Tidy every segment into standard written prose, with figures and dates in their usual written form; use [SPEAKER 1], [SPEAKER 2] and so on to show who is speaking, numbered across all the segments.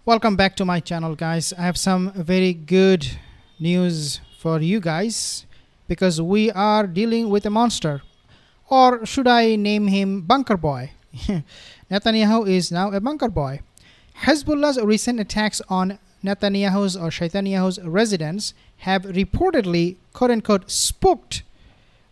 [SPEAKER 1] Welcome back to my channel, guys. I have some very good news for you guys because we are dealing with a monster, or should I name him Bunker Boy? Netanyahu is now a bunker boy. Hezbollah's recent attacks on Netanyahu's residence have reportedly, quote-unquote, spooked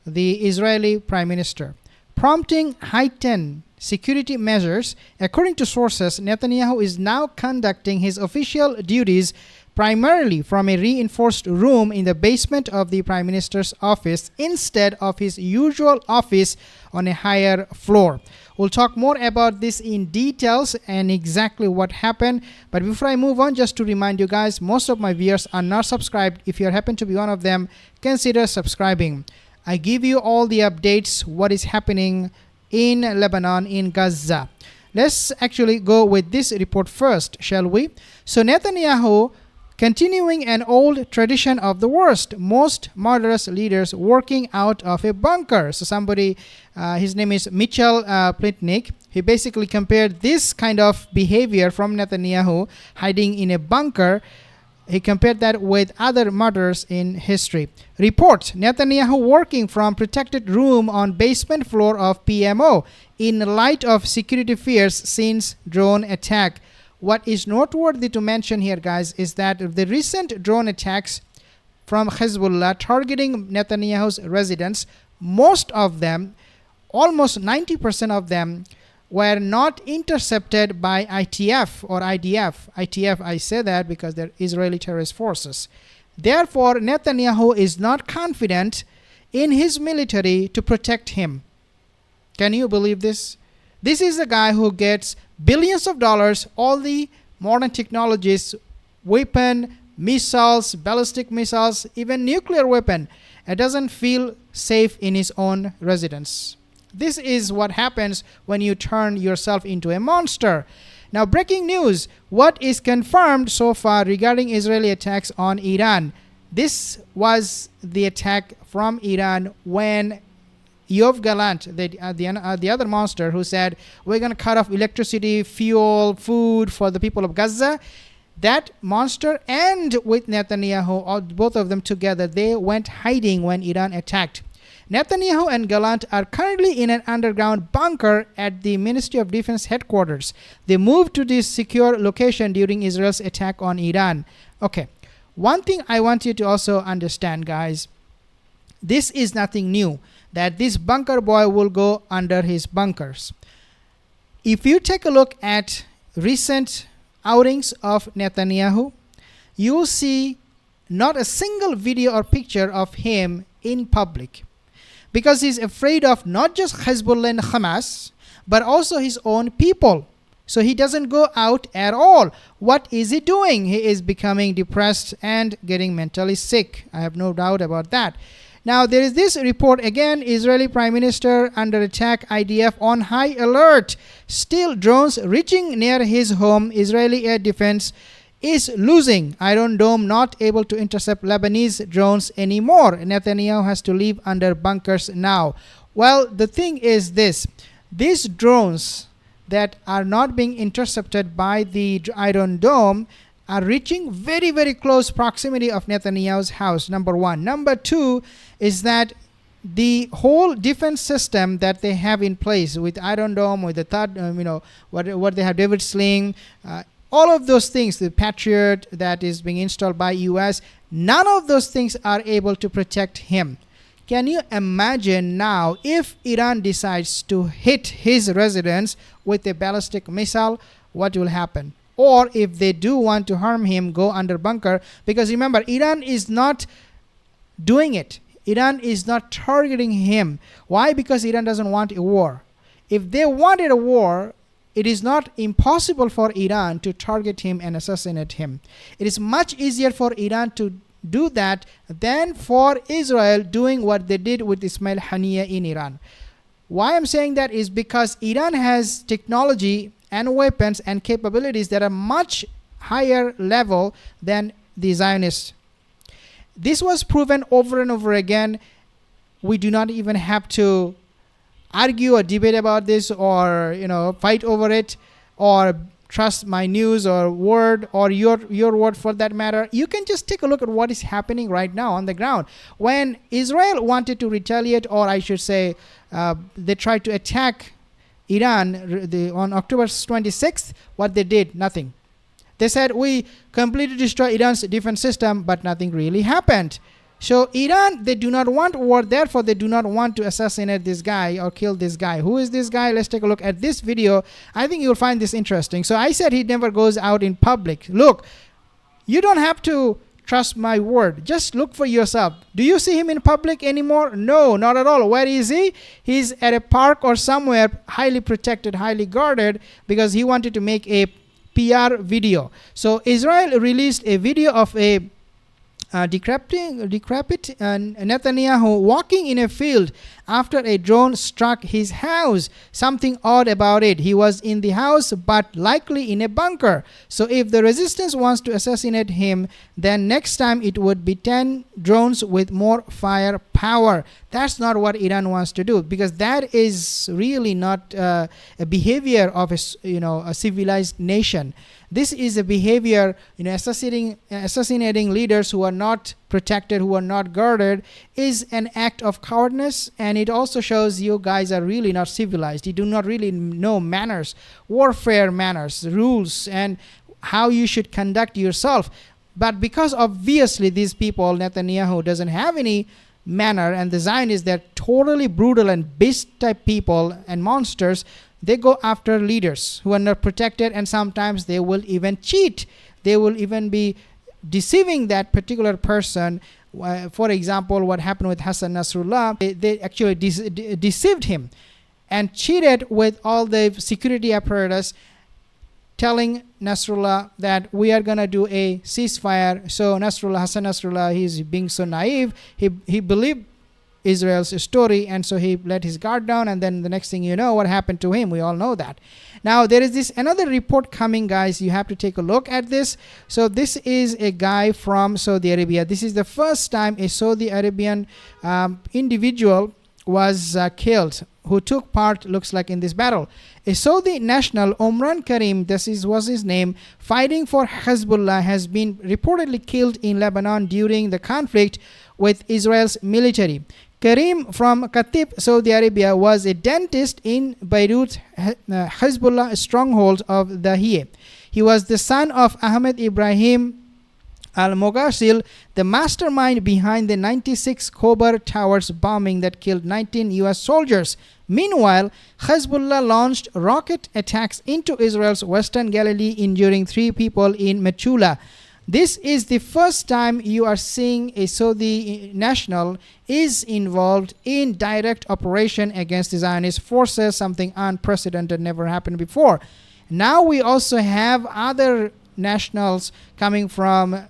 [SPEAKER 1] the Israeli Prime Minister, prompting heightened security measures. According to sources, Netanyahu is now conducting his official duties primarily from a reinforced room in the basement of the Prime Minister's office instead of his usual office on a higher floor. We'll talk more about this in details and exactly what happened. But before I move on, just to remind you guys, most of my viewers are not subscribed. If you happen to be one of them, consider subscribing. I give you all the updates, what is happening in Lebanon, in Gaza. Let's actually go with this report first, shall we? So Netanyahu, continuing an old tradition of the worst, most murderous leaders working out of a bunker. So somebody, his name is Mitchell Plitnick, he basically compared this kind of behavior from Netanyahu, hiding in a bunker. He compared that with other murders in history. Report: Netanyahu working from protected room on basement floor of PMO in light of security fears since drone attack. What is noteworthy to mention here, guys, is that the recent drone attacks from Hezbollah targeting Netanyahu's residence, most of them, almost 90% of them, were not intercepted by ITF or IDF. ITF, I say that because they're Israeli terrorist forces. Therefore, Netanyahu is not confident in his military to protect him. Can you believe this? This is a guy who gets billions of dollars, all the modern technologies, weapon, missiles, ballistic missiles, even nuclear weapon. It doesn't feel safe in his own residence. This is what happens when you turn yourself into a monster. Now, breaking news. What is confirmed so far regarding Israeli attacks on Iran? This was the attack from Iran when Yoav Gallant, the other monster who said, we're going to cut off electricity, fuel, food for the people of Gaza. That monster and with Netanyahu, both of them together, they went hiding when Iran attacked. Netanyahu and Gallant are currently in an underground bunker at the Ministry of Defense headquarters. They moved to this secure location during Israel's attack on Iran. Okay, one thing I want you to also understand, guys, this is nothing new, that this bunker boy will go under his bunkers. If you take a look at recent outings of Netanyahu, you will see not a single video or picture of him in public, because he's afraid of not just Hezbollah and Hamas, but also his own people. So he doesn't go out at all. What is he doing? He is becoming depressed and getting mentally sick. I have no doubt about that. Now, there is this report again, Israeli Prime Minister under attack, IDF on high alert. Still drones reaching near his home. Israeli air defense is losing. Iron Dome not able to intercept Lebanese drones anymore. Netanyahu has to live under bunkers now. Well, the thing is this. These drones that are not being intercepted by the Iron Dome are reaching very, very close proximity of Netanyahu's house, number one. Number two is that the whole defense system that they have in place with Iron Dome, with the third, what they have, David Sling, all of those things, the Patriot that is being installed by US, none of those things are able to protect him. Can you imagine now if Iran decides to hit his residence with a ballistic missile, what will happen? Or if they do want to harm him, go under bunker. Because remember, Iran is not doing it. Iran is not targeting him. Why? Because Iran doesn't want a war. If they wanted a war, it is not impossible for Iran to target him and assassinate him. It is much easier for Iran to do that than for Israel doing what they did with Ismail Haniyeh in Iran. Why I'm saying that is because Iran has technology and weapons and capabilities that are much higher level than the Zionists. This was proven over and over again. We do not even have to argue or debate about this or fight over it or trust my news or word, or your word for that matter. You can just take a look at what is happening right now on the ground. When Israel wanted to retaliate, or I should say they tried to attack Iran on October 26th, what they did, nothing. They said, we completely destroy Iran's defense system, but nothing really happened. So Iran, they do not want war, therefore they do not want to assassinate this guy or kill this guy. Who is this guy? Let's take a look at this video. I think you'll find this interesting. So I said he never goes out in public. Look, you don't have to trust my word. Just look for yourself. Do you see him in public anymore? No, not at all. Where is he? He's at a park or somewhere, highly protected, highly guarded, because he wanted to make a PR video. So Israel released a video of a decrepit Netanyahu walking in a field after a drone struck his house. Something odd about it. He was in the house, but likely in a bunker. So if the resistance wants to assassinate him, then next time it would be 10 drones with more firepower. That's not what Iran wants to do, because that is really not a behavior of a civilized nation. This is a behavior, assassinating leaders who are not protected, who are not guarded, is an act of cowardness, and it also shows you guys are really not civilized. You do not really know manners, warfare manners, rules, and how you should conduct yourself. But because obviously these people, Netanyahu, doesn't have any manner, and the Zionists, they're totally brutal and beast type people and monsters, they go after leaders who are not protected, and sometimes they will even cheat. They will even be deceiving that particular person. For example, what happened with Hassan Nasrallah, they actually deceived him and cheated with all the security apparatus, telling Nasrallah that we are going to do a ceasefire. So Hassan Nasrallah, he's being so naive, he believed Israel's story, and so he let his guard down, and then the next thing you know, what happened to him? We all know that. Now there is another report coming, guys. You have to take a look at this. So this is a guy from Saudi Arabia. This is the first time a Saudi Arabian individual was killed, who took part, looks like, in this battle. A Saudi national, Omran Karim, was his name, fighting for Hezbollah, has been reportedly killed in Lebanon during the conflict with Israel's military. Karim from Khatib, Saudi Arabia, was a dentist in Beirut, Hezbollah stronghold of Haniyeh. He was the son of Ahmed Ibrahim al-Moghasil, the mastermind behind the 96 Khobar Towers bombing that killed 19 U.S. soldiers. Meanwhile, Hezbollah launched rocket attacks into Israel's western Galilee, injuring 3 people in Metula. This is the first time you are seeing a Saudi national is involved in direct operation against the Zionist forces, something unprecedented, never happened before. Now we also have other nationals coming from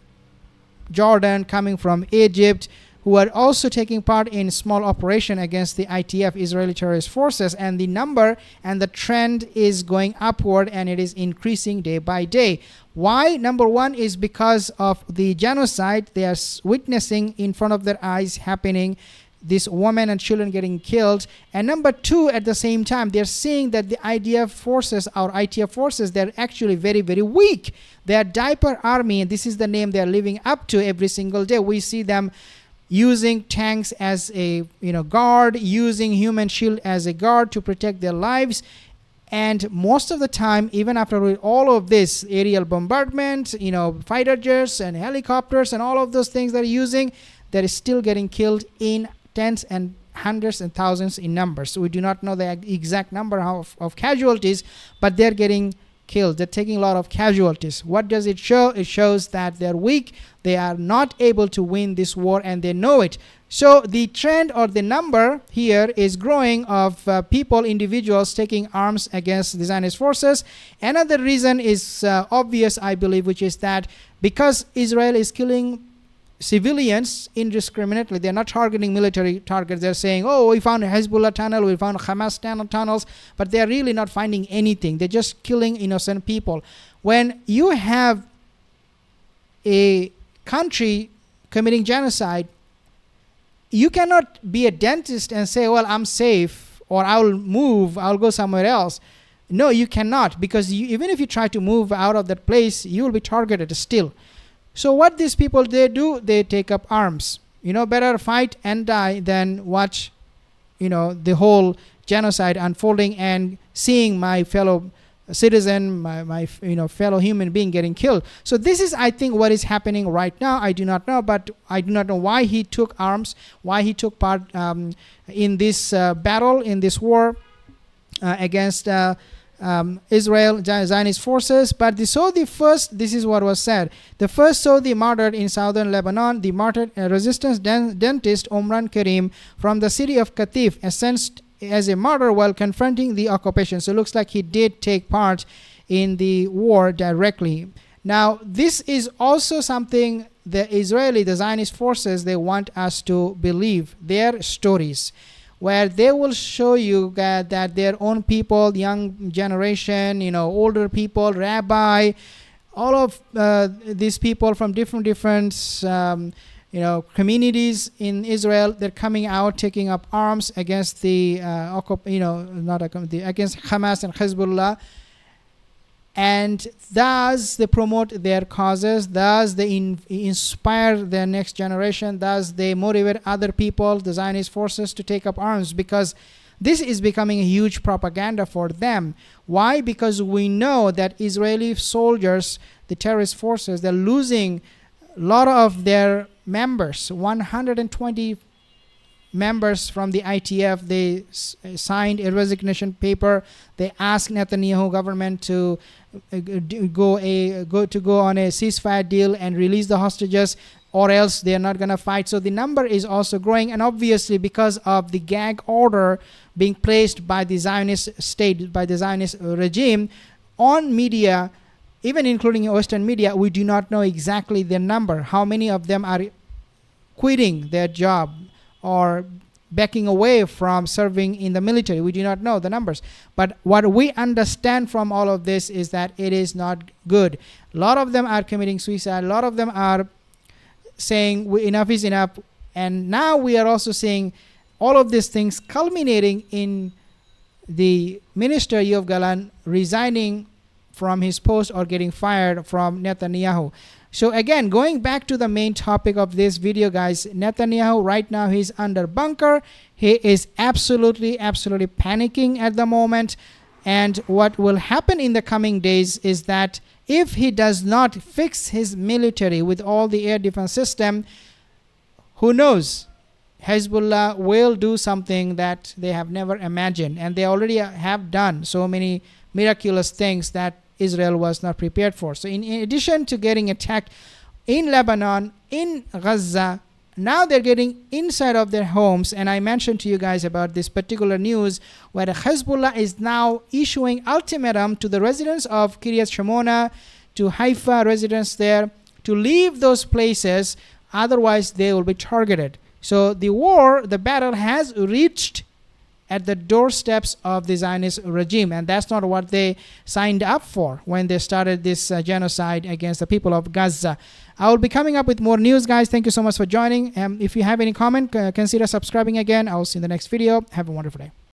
[SPEAKER 1] Jordan, coming from Egypt, who are also taking part in small operation against the ITF, Israeli terrorist forces, and the number and the trend is going upward, and it is increasing day by day. Why? Number one is because of the genocide they are witnessing in front of their eyes happening, these women and children getting killed. And number two, at the same time, they're seeing that the IDF forces, our ITF forces, they're actually very, very weak. They are diaper army, and this is the name they're living up to every single day. We see them using tanks as a guard, using human shield as a guard to protect their lives. And most of the time, even after all of this aerial bombardment, fighter jets and helicopters and all of those things they're using, they're still getting killed in tens and hundreds and thousands in numbers. So we do not know the exact number of casualties, but they're getting killed. They're taking a lot of casualties. What does it show? It shows that they're weak. They are not able to win this war, and they know it. So the trend or the number here is growing of people, individuals taking arms against the Zionist forces. Another reason is obvious, I believe, which is that because Israel is killing civilians indiscriminately, they're not targeting military targets. They're saying, oh, we found a Hezbollah tunnel, we found Hamas tunnels, but they're really not finding anything. They're just killing innocent people. When you have a country committing genocide, you cannot be a dentist and say, well, I'm safe, or I'll move, I'll go somewhere else. No, you cannot, because even if you try to move out of that place, you will be targeted still. So what these people, they do, they take up arms. Better fight and die than watch the whole genocide unfolding and seeing my fellow citizen, my fellow human being getting killed. So this is, I think, what is happening right now. I do not know, but I do not know why he took arms, why he took part in this battle, in this war against Israel, Zionist forces. But this is what was said. The first Saudi martyred in southern Lebanon, the martyred resistance dentist Omran Karim from the city of Qatif, essenced as a martyr while confronting the occupation. So it looks like he did take part in the war directly. Now, this is also something the Zionist forces, they want us to believe their stories, where they will show you that their own people, young generation, older people, rabbi, all of these people from different communities in Israel, they're coming out, taking up arms against against Hamas and Hezbollah, and thus they promote their causes, thus they inspire their next generation, thus they motivate other people, the Zionist forces, to take up arms, because this is becoming a huge propaganda for them. Why? Because we know that Israeli soldiers, the terrorist forces, they're losing a lot of their members. 120 members from the ITF, they signed a resignation paper. They asked Netanyahu government to go on a ceasefire deal and release the hostages, or else they are not going to fight. So the number is also growing, and obviously because of the gag order being placed by the Zionist state, by the Zionist regime on media, even including Western media, we do not know exactly their number. How many of them are quitting their job or backing away from serving in the military? We do not know the numbers. But what we understand from all of this is that it is not good. A lot of them are committing suicide. A lot of them are saying enough is enough. And now we are also seeing all of these things culminating in the minister Yoav Gallant resigning from his post or getting fired from Netanyahu. So again, going back to the main topic of this video, guys, Netanyahu right now, he's under bunker. He is absolutely panicking at the moment. And what will happen in the coming days is that if he does not fix his military with all the air defense system, who knows? Hezbollah will do something that they have never imagined. And they already have done so many miraculous things that Israel was not prepared for. So in addition to getting attacked in Lebanon, in Gaza, now they're getting inside of their homes. And I mentioned to you guys about this particular news where Hezbollah is now issuing ultimatum to the residents of Kiryat Shimona, to Haifa residents there, to leave those places, otherwise they will be targeted. So the battle has reached at the doorsteps of the Zionist regime, and that's not what they signed up for when they started this genocide against the people of Gaza. I will be coming up with more news, guys. Thank you so much for joining. If you have any comment, consider subscribing again. I will see you in the next video. Have a wonderful day.